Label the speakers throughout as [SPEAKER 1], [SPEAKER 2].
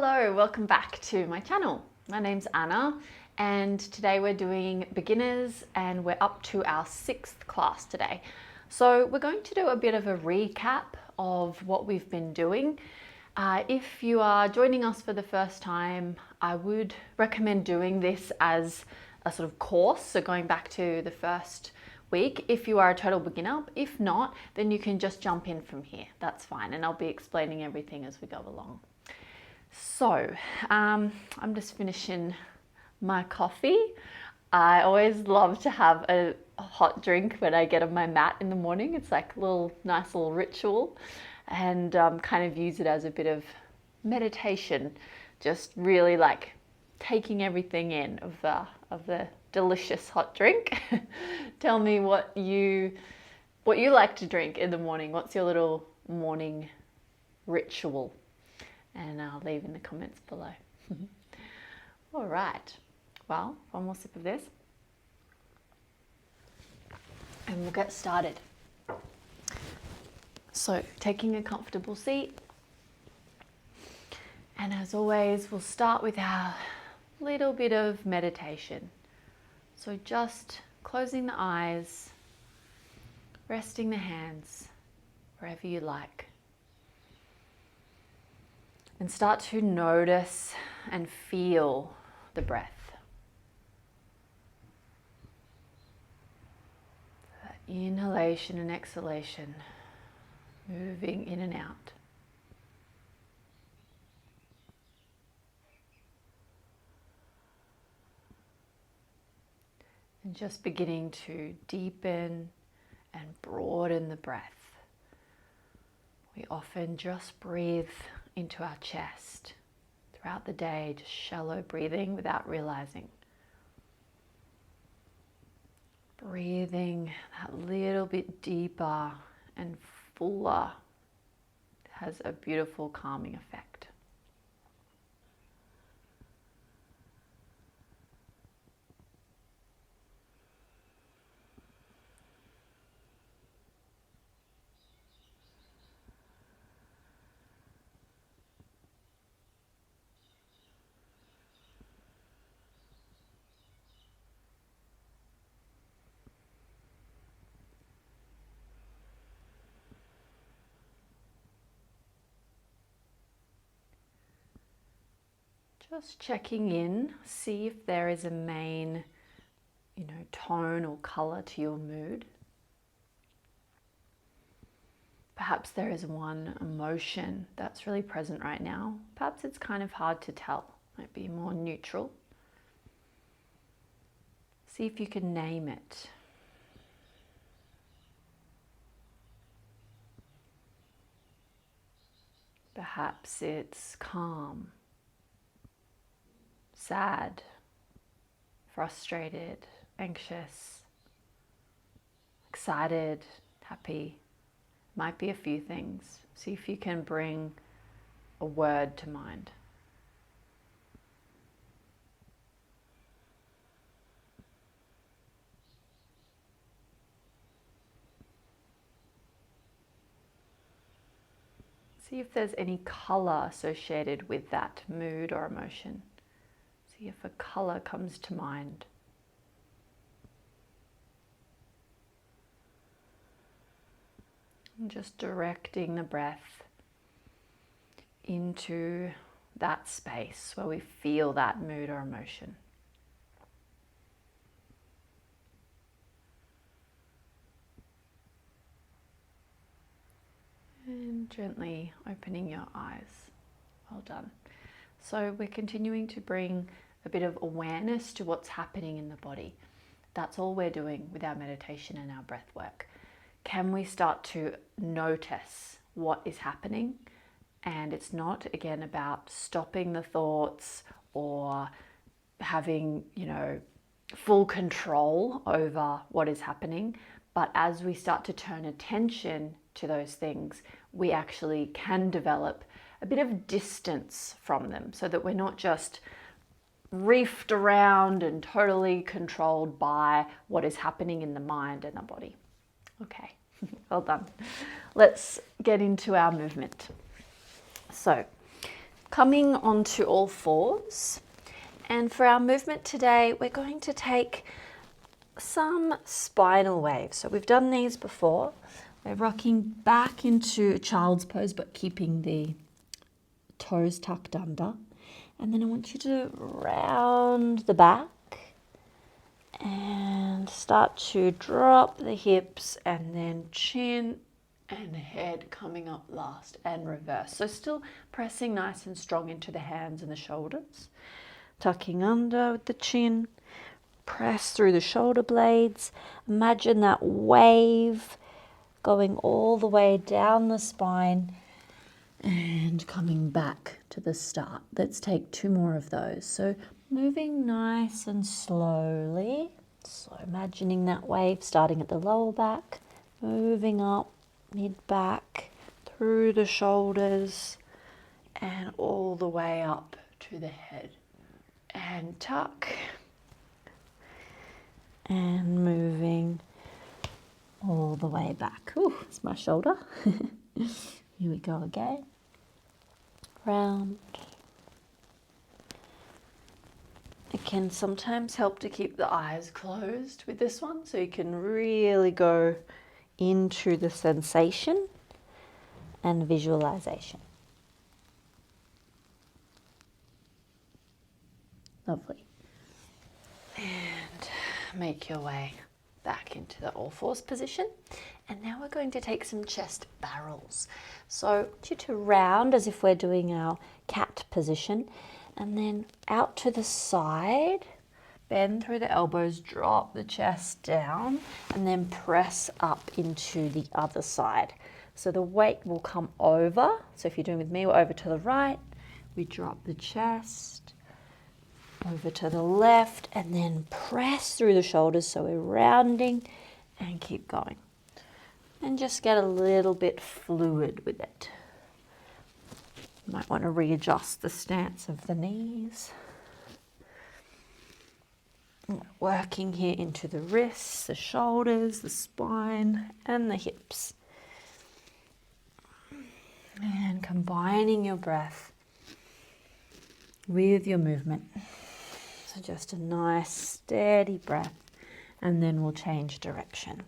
[SPEAKER 1] Hello, welcome back to my channel. My name's Anna and today we're doing beginners and we're up to our 6th class today. So we're going to do a bit of a recap of what we've been doing. If you are joining us for the first time, I would recommend doing this as a sort of course, so going back to the first week if you are a total beginner. If not, then you can just jump in from here. That's fine, and I'll be explaining everything as we go along. So I'm just finishing my coffee. I always love to have a hot drink when I get on my mat in the morning. It's like a nice little ritual, and kind of use it as a bit of meditation, just really like taking everything in of the delicious hot drink. Tell me what you like to drink in the morning. What's your little morning ritual? And I'll leave in the comments below. All right, well, one more sip of this and we'll get started. So taking a comfortable seat, and as always we'll start with our little bit of meditation. So just closing the eyes, resting the hands wherever you like. And start to notice and feel the breath. The inhalation and exhalation, moving in and out. And just beginning to deepen and broaden the breath. We often just breathe into our chest throughout the day, just shallow breathing without realizing. Breathing that little bit deeper and fuller has a beautiful calming effect. Just checking in, see if there is a main, tone or color to your mood. Perhaps there is one emotion that's really present right now. Perhaps it's kind of hard to tell. Might be more neutral. See if you can name it. Perhaps it's calm, sad, frustrated, anxious, excited, happy. Might be a few things. See if you can bring a word to mind. See if there's any color associated with that mood or emotion. See if a color comes to mind. And just directing the breath into that space where we feel that mood or emotion. And gently opening your eyes. Well done. So we're continuing to bring a bit of awareness to what's happening in the body. That's all we're doing with our meditation and our breath work. Can we start to notice what is happening? And it's not, again, about stopping the thoughts or having, full control over what is happening. But as we start to turn attention to those things, we actually can develop a bit of distance from them so that we're not just reefed around and totally controlled by what is happening in the mind and the body. Okay, well done. Let's get into our movement. So coming onto all fours. And for our movement today, we're going to take some spinal waves. So we've done these before. We're rocking back into child's pose, but keeping the toes tucked under. And then I want you to round the back and start to drop the hips, and then chin and head coming up last, and reverse. So still pressing nice and strong into the hands and the shoulders. Tucking under with the chin. Press through the shoulder blades. Imagine that wave going all the way down the spine and coming back to the start. Let's take 2 more of those. So moving nice and slowly. So imagining that wave starting at the lower back, moving up, mid-back, through the shoulders, and all the way up to the head. And tuck. And moving all the way back. Ooh, it's my shoulder. Here we go again. Round. It can sometimes help to keep the eyes closed with this one, so you can really go into the sensation and visualization. Lovely. And make your way back into the all fours position. And now we're going to take some chest barrels. So I want you to round as if we're doing our cat position, and then out to the side, bend through the elbows, drop the chest down, and then press up into the other side. So the weight will come over. So if you're doing with me, we're over to the right, we drop the chest, over to the left, and then press through the shoulders. So we're rounding and keep going. And just get a little bit fluid with it. You might want to readjust the stance of the knees. Working here into the wrists, the shoulders, the spine, and the hips. And combining your breath with your movement. So just a nice steady breath, and then we'll change direction.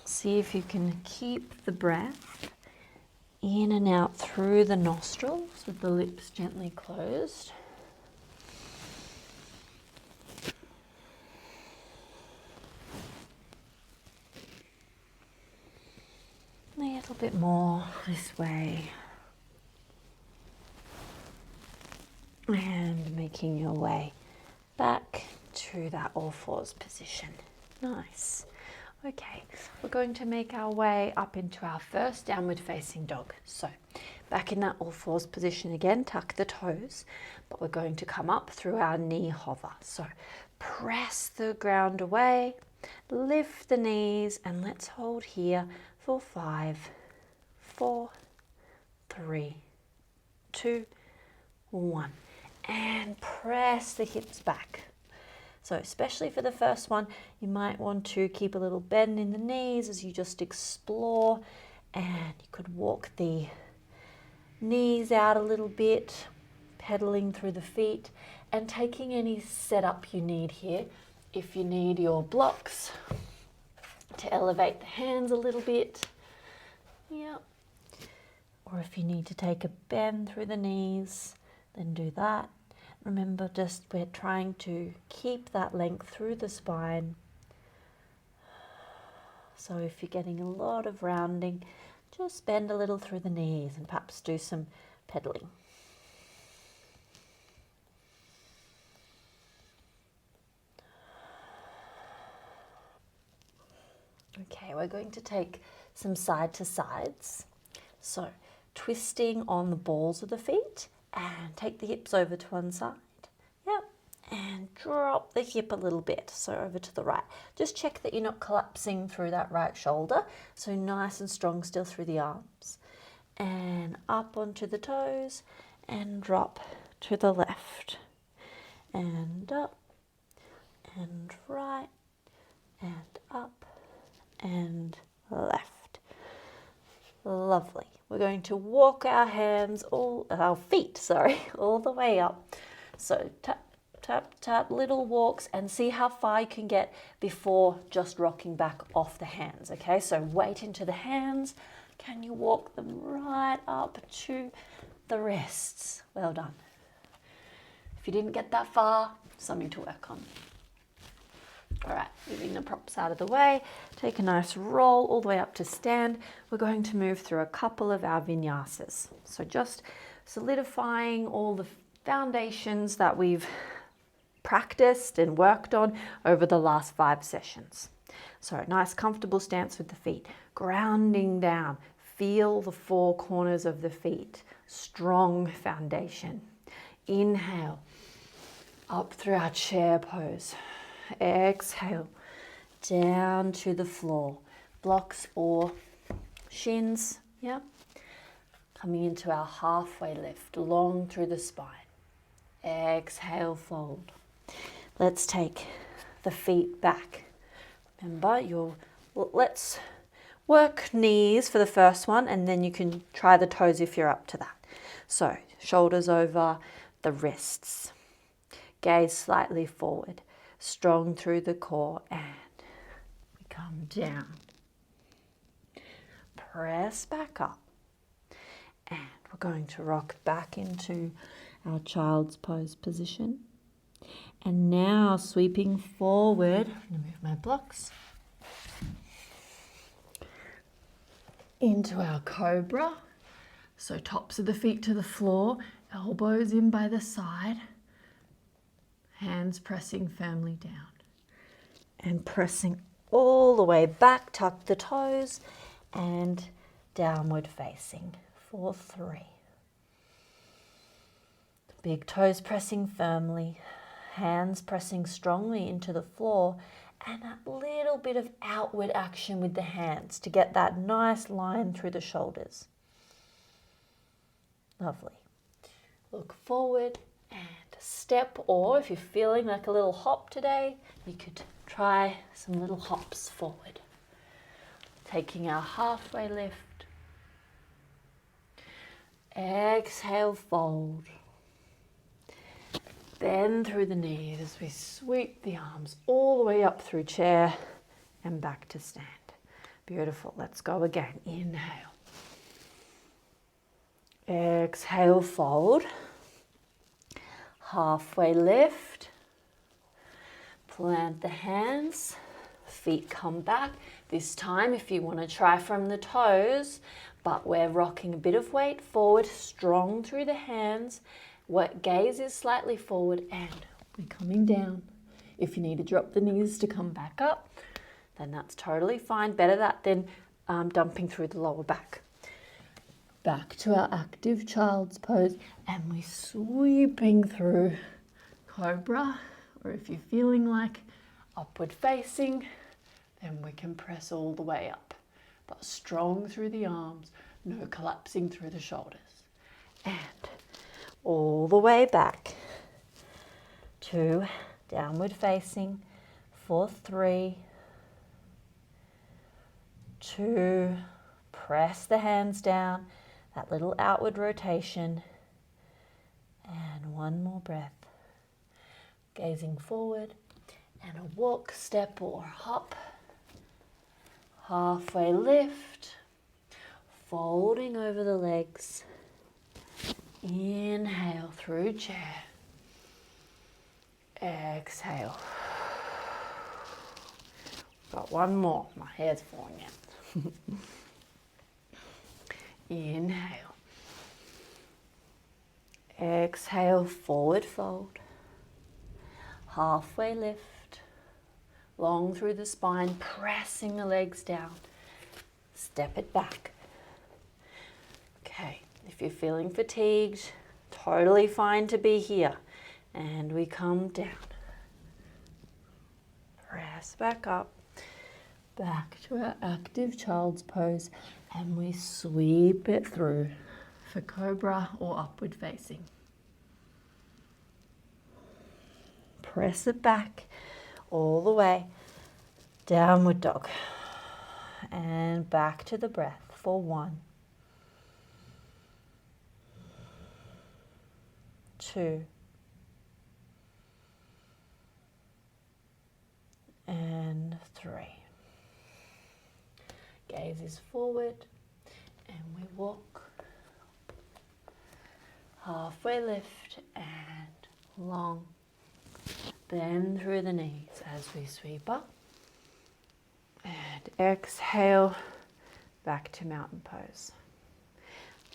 [SPEAKER 1] See if you can keep the breath in and out through the nostrils with the lips gently closed. A little bit more this way. And making your way back to that all fours position. Nice. Okay, we're going to make our way up into our first downward facing dog. So back in that all fours position again, tuck the toes, but we're going to come up through our knee hover. So press the ground away, lift the knees, and let's hold here for 5, 4, 3, 2, 1. And press the hips back. So especially for the first one, you might want to keep a little bend in the knees as you just explore, and you could walk the knees out a little bit, pedaling through the feet, and taking any setup you need here. If you need your blocks to elevate the hands a little bit, yeah. Or if you need to take a bend through the knees, then do that. Remember, just we're trying to keep that length through the spine. So if you're getting a lot of rounding, just bend a little through the knees and perhaps do some pedaling. Okay, we're going to take some side to sides. So twisting on the balls of the feet, and take the hips over to one side. Yep. And drop the hip a little bit, so over to the right. Just check that you're not collapsing through that right shoulder. So nice and strong still through the arms. And up onto the toes, and drop to the left. And up, and right, and up, and left. Lovely. We're
[SPEAKER 2] we're going to walk our feet, all the way up. So tap, tap, tap, little walks, and see how far you can get before just rocking back off the hands, okay? So weight into the hands. Can you walk them right up to the wrists? Well done. If you didn't get that far, something to work on. All right, moving the props out of the way. Take a nice roll all the way up to stand. We're going to move through a couple of our vinyasas. So just solidifying all the foundations that we've practiced and worked on over the last 5 sessions. So nice comfortable stance with the feet, grounding down. Feel the 4 corners of the feet. Strong foundation. Inhale, up through our chair pose. Exhale, down to the floor. Blocks or shins, yeah. Coming into our halfway lift, long through the spine. Exhale, fold. Let's take the feet back. Remember, let's work knees for the first one, and then you can try the toes if you're up to that. So, shoulders over the wrists. Gaze slightly forward. Strong through the core, and we come down. Press back up. And we're going to rock back into our child's pose position. And now sweeping forward, I'm going to move my blocks into our cobra. So tops of the feet to the floor, elbows in by the side, hands pressing firmly down. And pressing all the way back, tuck the toes, and downward facing for 3. Big toes pressing firmly, hands pressing strongly into the floor, and a little bit of outward action with the hands to get that nice line through the shoulders. Lovely. Look forward and step, or if you're feeling like a little hop today, you could try some little hops forward. Taking our halfway lift. Exhale, fold. Bend through the knees as we sweep the arms all the way up through chair and back to stand. Beautiful. Let's go again. Inhale. Exhale, fold. Halfway lift. Plant the hands. Feet come back. This time, if you want to try from the toes, but we're rocking a bit of weight forward, strong through the hands. Gaze is slightly forward, and we're coming down. If you need to drop the knees to come back up, then that's totally fine. Better that than dumping through the lower back. Back to our active child's pose, and we're sweeping through cobra, or if you're feeling like upward facing, then we can press all the way up, but strong through the arms, no collapsing through the shoulders. And all the way back to downward facing for 3, 2, press the hands down, that little outward rotation, and 1 more breath. Gazing forward, and a walk, step, or hop. Halfway lift, folding over the legs. Inhale through chair. Exhale. Got 1 more. My hair's falling out. Inhale. Exhale, forward fold. Halfway lift. Long through the spine, pressing the legs down. Step it back. Okay, if you're feeling fatigued, totally fine to be here. And we come down. Press back up. Back to our active child's pose, and we sweep it through for cobra or upward facing. Press it back all the way, downward dog, and back to the breath for 1, 2, and 3. Gaze is forward, and we walk. Halfway lift and long. Bend through the knees as we sweep up. And exhale, back to mountain pose.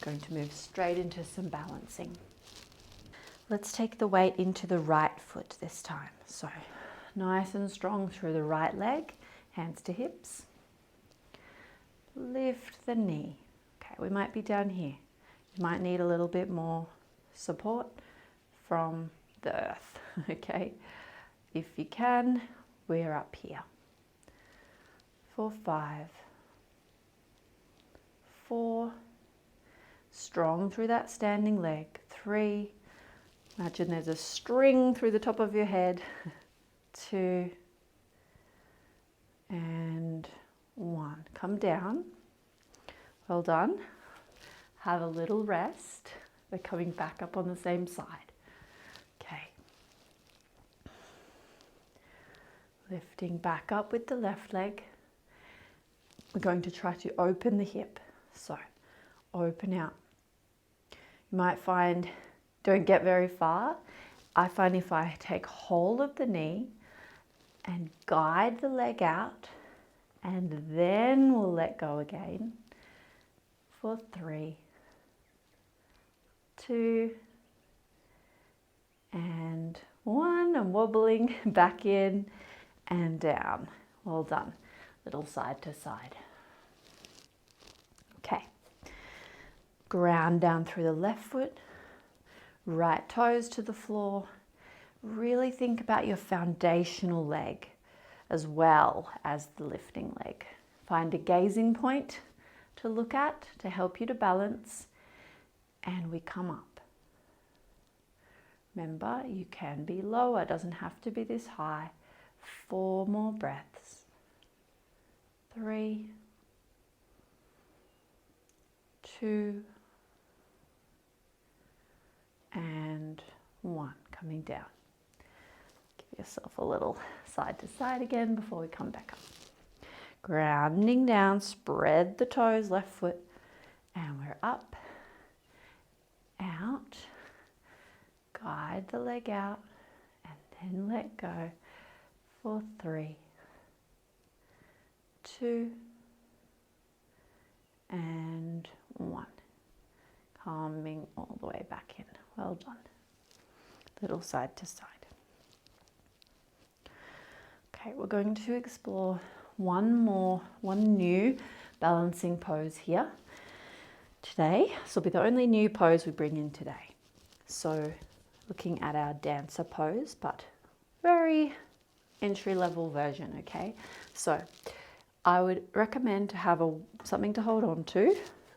[SPEAKER 2] Going to move straight into some balancing. Let's take the weight into the right foot this time. So nice and strong through the right leg, hands to hips. Lift the knee. Okay, we might be down here. You might need a little bit more support from the earth, okay? If you can, we're up here. For 5, 4, strong through that standing leg. 3, imagine there's a string through the top of your head. 2, and 1. Come down. Well done. Have a little rest. We're coming back up on the same side. Okay. Lifting back up with the left leg. We're going to try to open the hip. So, open out. You might find, don't get very far. I find if I take hold of the knee and guide the leg out, and then we'll let go again. For 3, 2, and 1, and wobbling back in and down. Well done. Little side to side. Okay. Ground down through the left foot, right toes to the floor. Really think about your foundational leg as well as the lifting leg. Find a gazing point to look at to help you to balance, and we come up. Remember, you can be lower, it doesn't have to be this high. 4 more breaths. 3, 2, and 1. Coming down. Give yourself a little side to side again before we come back up. Grounding down, spread the toes, left foot, and we're up, out, guide the leg out, and then let go for 3, 2, and 1. Coming all the way back in. Well done. Little side to side. Okay, we're going to explore one new balancing pose here today. This will be the only new pose we bring in today. So looking at our dancer pose, but very entry-level version, okay? So I would recommend to have something to hold on to.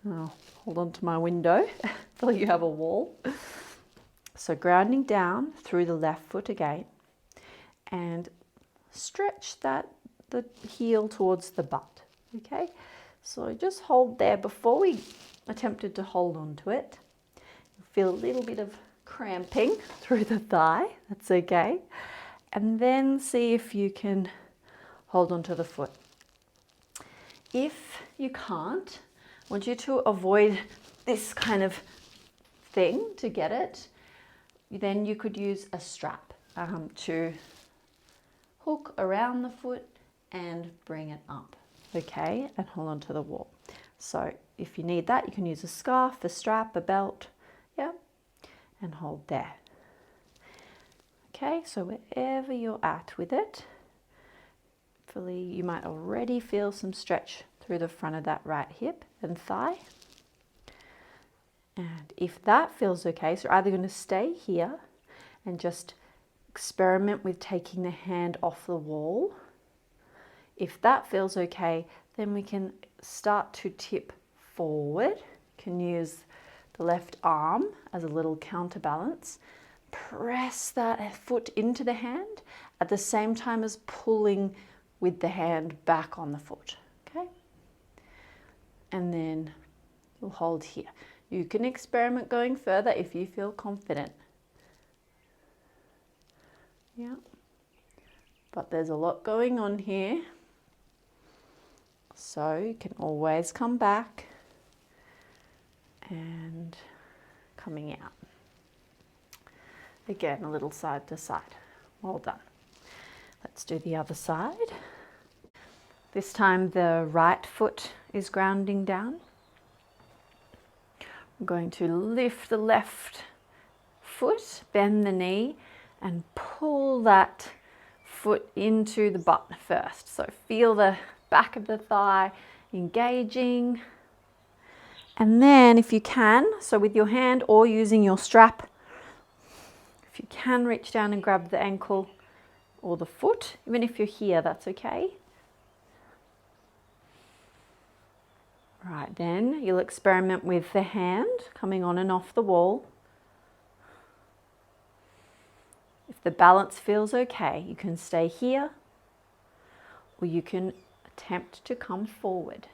[SPEAKER 2] I'll hold on to my window so you have a wall. So grounding down through the left foot again, and stretch the heel towards the butt, okay? So just hold there. Before we attempted to hold on to it, you feel a little bit of cramping through the thigh, that's okay. And then see if you can hold on to the foot. If you can't, I want you to avoid this kind of thing to get it. Then you could use a strap to hook around the foot and bring it up, okay, and hold on to the wall. So if you need that, you can use a scarf, a strap, a belt, yeah, and hold there. Okay, so wherever you're at with it, hopefully you might already feel some stretch through the front of that right hip and thigh. And if that feels okay, so you're either going to stay here and just experiment with taking the hand off the wall. If that feels okay, then we can start to tip forward. You can use the left arm as a little counterbalance. Press that foot into the hand at the same time as pulling with the hand back on the foot, okay? And then you'll hold here. You can experiment going further if you feel confident.
[SPEAKER 1] Yeah. But there's a lot going on here. So you can always come back and coming out. Again, a little side to side. Well done. Let's do the other side. This time the right foot is grounding down. I'm going to lift the left foot, bend the knee, and pull that foot into the butt first. So feel the back of the thigh engaging. And then if you can, so with your hand or using your strap, if you can reach down and grab the ankle or the foot, even if you're here, that's okay. Right, then you'll experiment with the hand coming on and off the wall. If the balance feels okay, you can stay here or you can attempt to come forward.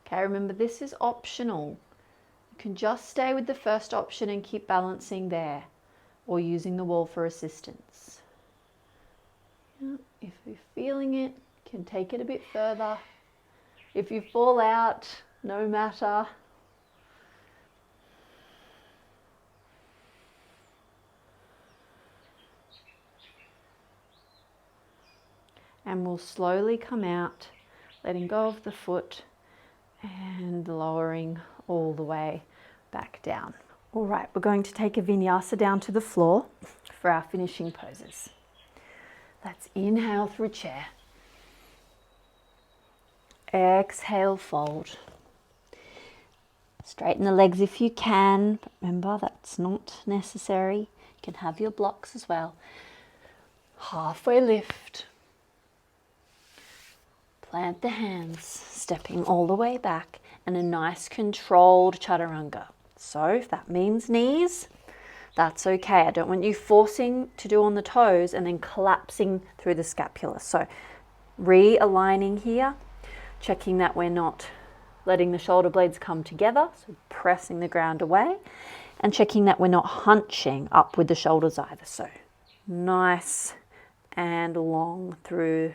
[SPEAKER 1] Okay, remember this is optional. You can just stay with the first option and keep balancing there or using the wall for assistance. Yeah, if you're feeling it, you can take it a bit further. If you fall out, no matter. And we'll slowly come out, letting go of the foot and lowering all the way back down. All right, we're going to take a vinyasa down to the floor for our finishing poses. Let's inhale through chair. Exhale, fold. Straighten the legs if you can, but remember that's not necessary. You can have your blocks as well. Halfway lift. Plant the hands, stepping all the way back, and a nice controlled chaturanga. So if that means knees, that's okay. I don't want you forcing to do on the toes and then collapsing through the scapula. So realigning here, checking that we're not letting the shoulder blades come together, so pressing the ground away, and checking that we're not hunching up with the shoulders either. So nice and long through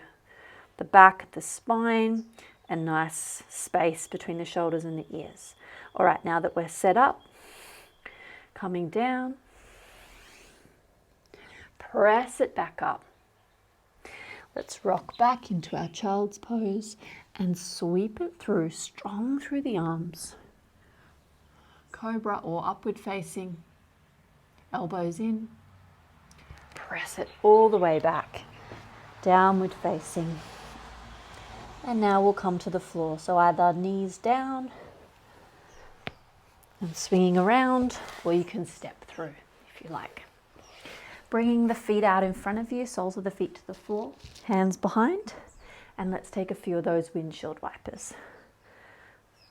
[SPEAKER 1] the back of the spine, and nice space between the shoulders and the ears. All right, now that we're set up, coming down, press it back up. Let's rock back into our child's pose and sweep it through, strong through the arms. Cobra or upward facing, elbows in. Press it all the way back, downward facing. And now we'll come to the floor. So either knees down and swinging around, or you can step through if you like. Bringing the feet out in front of you, soles of the feet to the floor, hands behind. And let's take a few of those windshield wipers.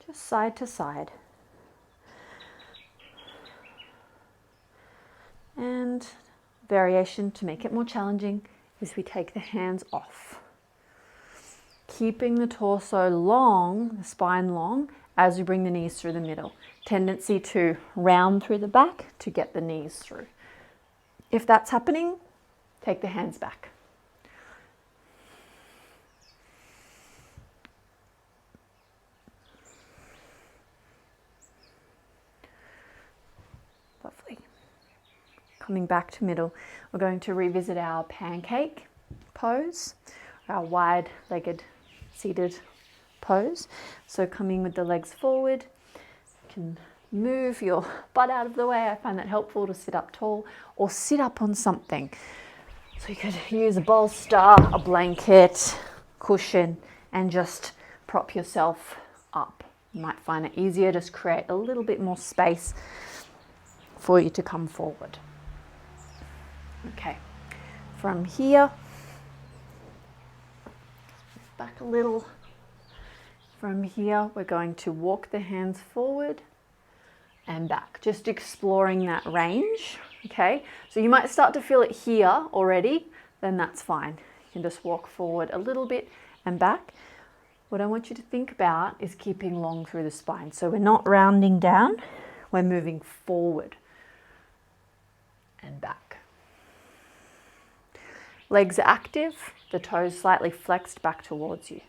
[SPEAKER 1] Just side to side. And variation to make it more challenging is we take the hands off. Keeping the torso long, the spine long, as we bring the knees through the middle. Tendency to round through the back to get the knees through. If that's happening, take the hands back. Lovely. Coming back to middle, we're going to revisit our pancake pose, our wide-legged seated pose. So coming with the legs forward, you can move your butt out of the way. I find that helpful to sit up tall or sit up on something. So you could use a bolster, a blanket, cushion, and just prop yourself up. You might find it easier, just create a little bit more space for you to come forward. Okay, from here, back a little. From here, we're going to walk the hands forward and back, just exploring that range, okay? So you might start to feel it here already, then that's fine. You can just walk forward a little bit and back. What I want you to think about is keeping long through the spine. So we're not rounding down, we're moving forward and back. Legs are active, the toes slightly flexed back towards you.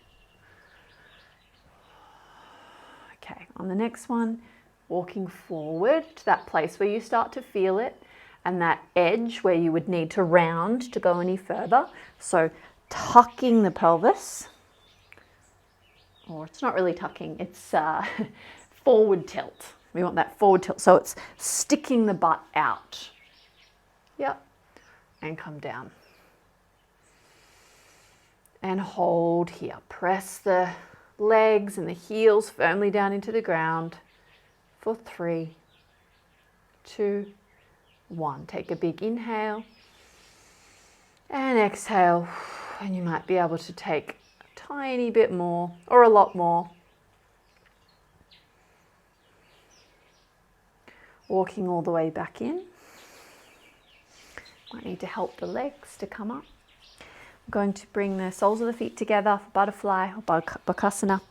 [SPEAKER 1] Okay, on the next one, walking forward to that place where you start to feel it and that edge where you would need to round to go any further. So tucking the pelvis, or it's not really tucking, it's forward tilt. We want that forward tilt. So it's sticking the butt out. Yep. And come down. And hold here. Press the legs and the heels firmly down into the ground for 3, 2, 1. Take a big inhale and exhale. And you might be able to take a tiny bit more or a lot more. Walking all the way back in. Might need to help the legs to come up. I'm going to bring the soles of the feet together for butterfly or bakasana.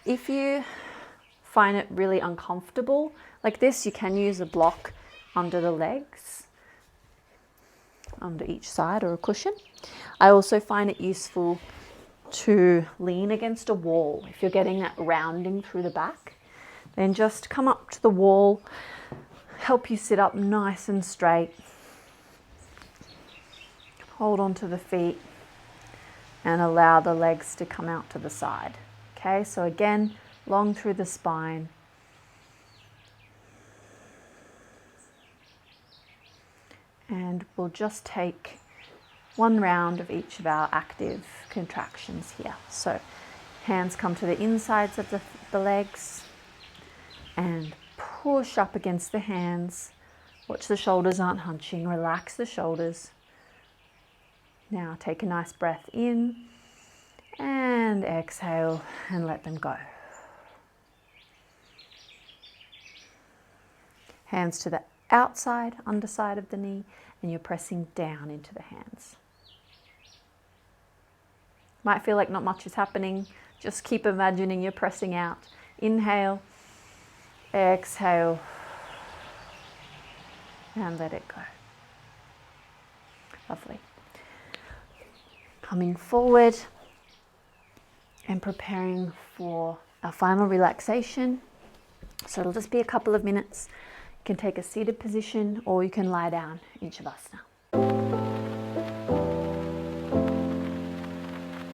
[SPEAKER 1] If you find it really uncomfortable like this, you can use a block under the legs, under each side, or a cushion. I also find it useful to lean against a wall. If you're getting that rounding through the back, then just come up to the wall, help you sit up nice and straight. Hold on to the feet and allow the legs to come out to the side. Okay, so again, long through the spine. And we'll just take one round of each of our active contractions here. So hands come to the insides of the legs and push up against the hands. Watch the shoulders aren't hunching. Relax the shoulders. Now take a nice breath in and exhale and let them go. Hands to the outside, underside of the knee, and you're pressing down into the hands. Might feel like not much is happening. Just keep imagining you're pressing out. Inhale, exhale, and let it go. Lovely. Coming forward and preparing for our final relaxation. So it'll just be a couple of minutes. You can take a seated position or you can lie down in Shavasana.